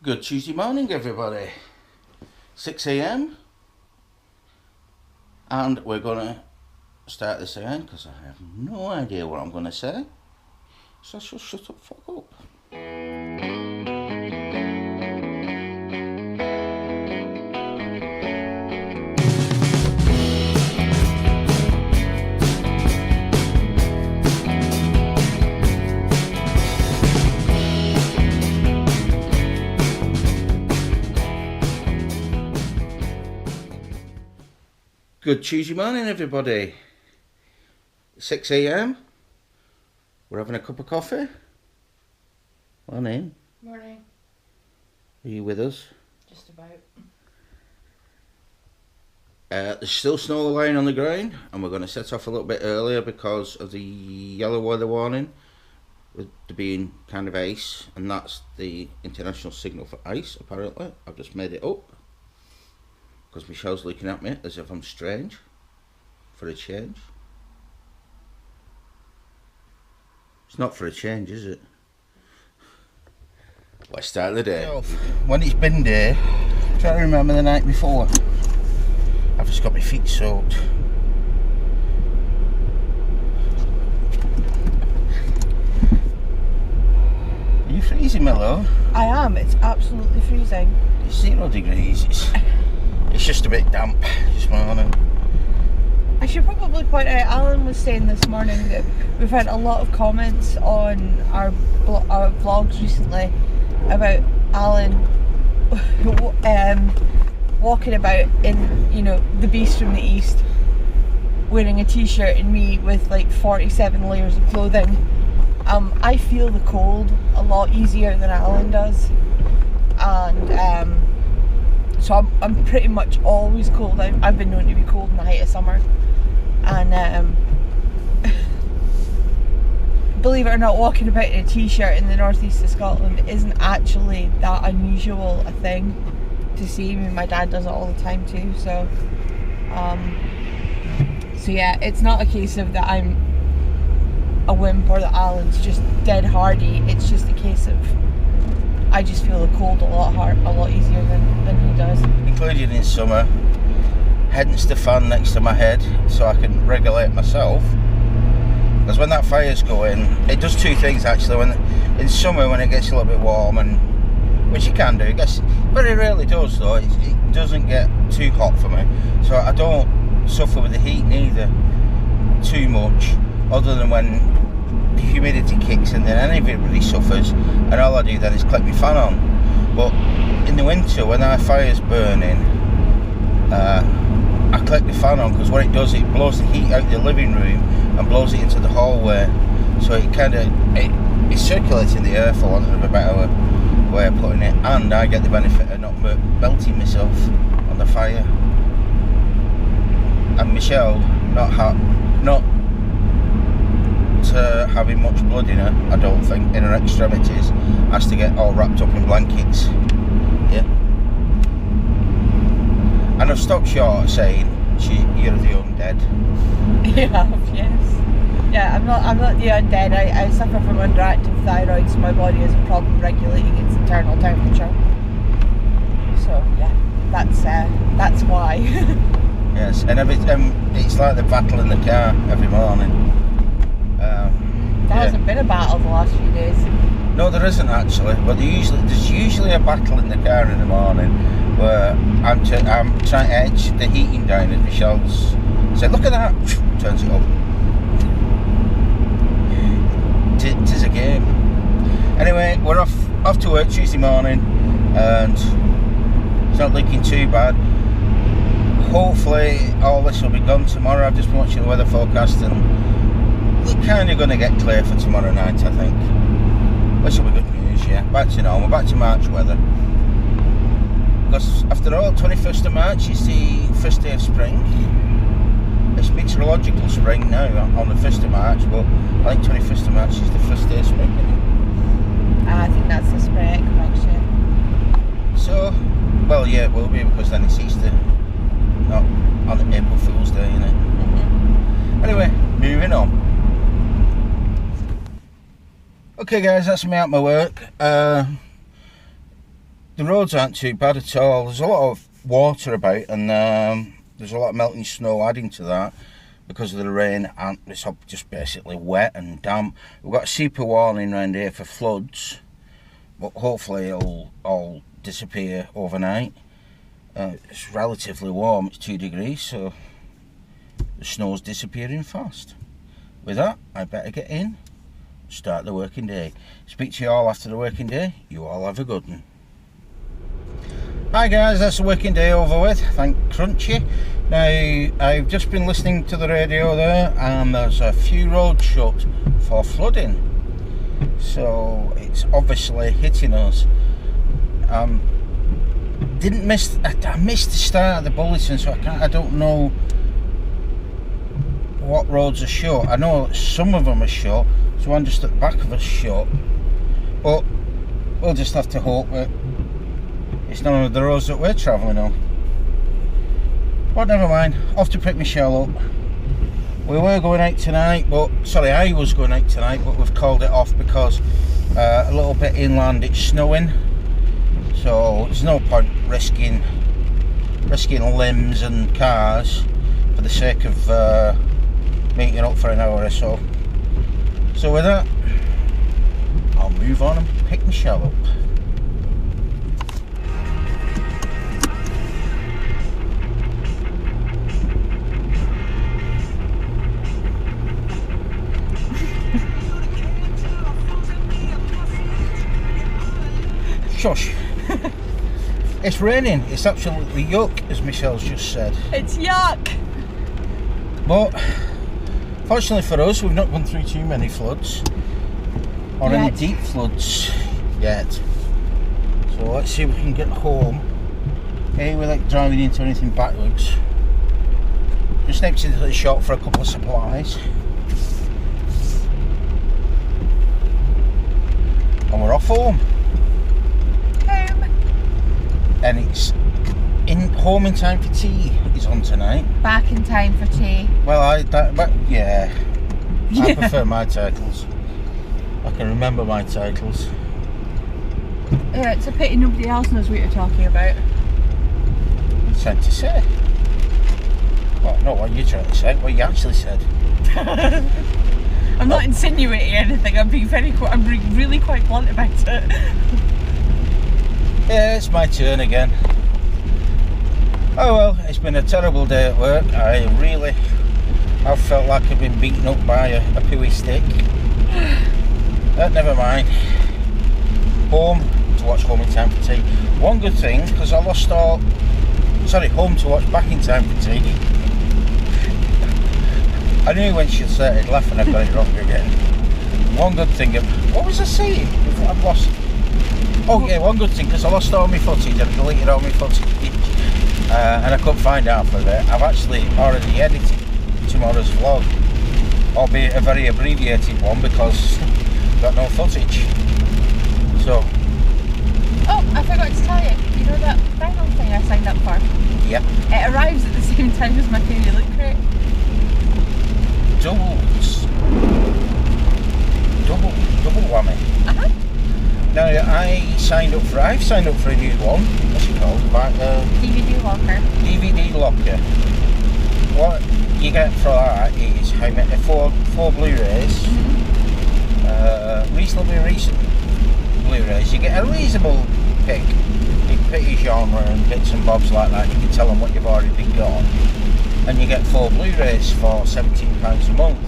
Good Tuesday morning, everybody. 6 a.m. and we're going to start this again because I have no idea what I'm going to say. So I shall shut up, fuck up. Good Tuesday morning, everybody. 6 a.m. We're having a cup of coffee. Morning. Morning. Are you with us? Just about. There's still snow lying on the ground, and we're going to set off a little bit earlier because of the yellow weather warning, with there being kind of ice, and that's the international signal for ice, apparently. I've just made it up because Michelle's looking at me as if I'm strange for a change. It's not for a change, is it? Let's start the day. When it's bin day, try to remember the night before. I've just got my feet soaked. Are you freezing, my love? I am. It's absolutely freezing. It's 0 degrees. It's just a bit damp this morning. I should probably point out, Alan was saying this morning that we've had a lot of comments on our vlogs recently about Alan walking about in, you know, the beast from the east, wearing a t-shirt, and me with like 47 layers of clothing. I feel the cold a lot easier than Alan does, and so I'm pretty much always cold. I've been known to be cold in the height of summer, and believe it or not, walking about in a t-shirt in the northeast of Scotland isn't actually that unusual a thing to see. I mean, my dad does it all the time too, so yeah, it's not a case of that I'm a wimp or that Alan's just dead hardy. It's just a case of I just feel the cold a lot easier than he does. Including in summer, hence the fan next to my head so I can regulate myself. Because when that fire's going, it does two things actually. When in summer, when it gets a little bit warm, and which it can do, it gets very rarely does though. It doesn't get too hot for me, so I don't suffer with the heat neither too much. Other than when the humidity kicks in, then everybody suffers, and all I do then is click my fan on. But in the winter, when our fire's burning, I click the fan on because what it does, it blows the heat out the living room and blows it into the hallway, so it kind of it's circulating the air, for want of a better way of putting it, and I get the benefit of not melting myself on the fire. And Michelle, not having much blood in her, I don't think, in her extremities, has to get all wrapped up in blankets. Yeah. And I've stopped short of saying you're the undead. Yes. Yeah, I'm not the undead. I suffer from underactive thyroid, so my body has a problem regulating its internal temperature. So yeah, that's why. Yes, and it's like the battle in the car every morning. There hasn't been a battle the last few days. No, there isn't actually. But there's usually a battle in the car in the morning where I'm trying to edge the heating down, and Michelle's said, "Look at that!" Turns it up. Tis a game. Anyway, we're off to work Tuesday morning, and it's not looking too bad. Hopefully, all this will be gone tomorrow. I've just been watching the weather forecast, and we're kind of going to get clear for tomorrow night, I think. Which will be good news, yeah. Back to normal, back to March weather. Because after all, 21st of March is the first day of spring. It's meteorological spring now on the 1st of March, but I think 21st of March is the first day of spring, isn't it? I think that's the spring equinox, yeah. So, well, yeah, it will be, because then it's Easter, not on April Fool's Day, isn't it? Mm-hmm. Anyway, moving on. Okay guys, that's me at my work. the roads aren't too bad at all. There's a lot of water about, and there's a lot of melting snow adding to that because of the rain, and it's just basically wet and damp. We've got a super warning around here for floods, but hopefully it'll all disappear overnight. It's relatively warm, it's 2 degrees, so the snow's disappearing fast. With that, I better get in, start the working day. Speak to you all after the working day. You all have a good one. Hi guys, that's the working day over with, thank Crunchy. Now, I've just been listening to the radio there, and there's a few roads shut for flooding. So, it's obviously hitting us. I missed the start of the bulletin, so I don't know what roads are shut. I know some of them are shut, so one just at the back of us shut, but we'll just have to hope that it's none of the roads that we're travelling on. But never mind, off to pick Chelle up. We were going out tonight, I was going out tonight, but we've called it off because a little bit inland it's snowing, so there's no point risking limbs and cars for the sake of meeting up for an hour or so. So with that, I'll move on and pick Chelle up. Shush. It's raining. It's absolutely yuck, as Michelle's just said. It's yuck! But fortunately for us, we've not gone through too many floods or any deep floods yet. So let's see if we can get home. Hey, we're like driving into anything backwards. Just nipped into the shop for a couple of supplies. And we're off home. And it's home in time for tea is on tonight. Back in time for tea. Well, I prefer my titles. I can remember my titles. Yeah, it's a pity nobody else knows what you're talking about. It's trying to say. Well, not what you're trying to say, what you actually said. I'm not insinuating anything. I'm being really quite blunt about it. Yeah, it's my turn again. Oh well, it's been a terrible day at work. I've felt like I've been beaten up by a pooey stick. Never mind. Home to watch Home in Time for Tea. One good thing, because I lost all... Sorry, home to watch Back in Time for Tea. I knew when she started laughing I got it wrong again. One good thing... What was I saying? I've lost... Oh yeah, one good thing, because I lost all my footage, I deleted all my footage, and I couldn't find half of it. I've actually already edited tomorrow's vlog, albeit a very abbreviated one because I've got no footage. So... Oh, I forgot to tell you, you know that final thing I signed up for? Yep. It arrives at the same time as my fairy loot crate. Double whammy. Uh-huh. Now I've signed up for a new one. What's it called? DVD locker. DVD locker. What you get for that is how many four Blu-rays. Mm-hmm. Reasonably recent Blu-rays. You get a reasonable pick. You can pick your genre and bits and bobs like that. You can tell them what you've already got, and you get 4 Blu-rays for £17 a month.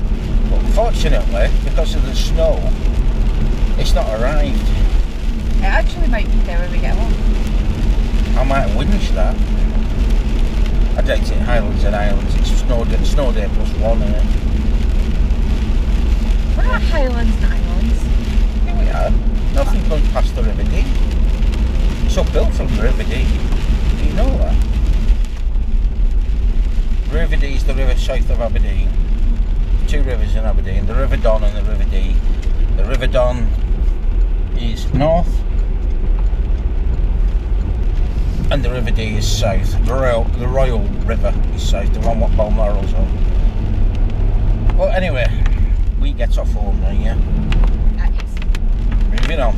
But unfortunately, because of the snow, it's not arrived. It actually might be there when we get home. I might winch that. I doubt it. Highlands and Islands. It's snow day +1 in it. We're not Highlands and Islands. Here we are. Nothing comes past the River Dee. It's uphill from the River Dee. Do you know that? River Dee is the river south of Aberdeen. 2 rivers in Aberdeen. The River Don and the River Dee. The River Don is north and the River Dee is south. The Royal River is south, the one what Balmoral's on. Well, anyway, we get off home now, yeah? That is. Moving on.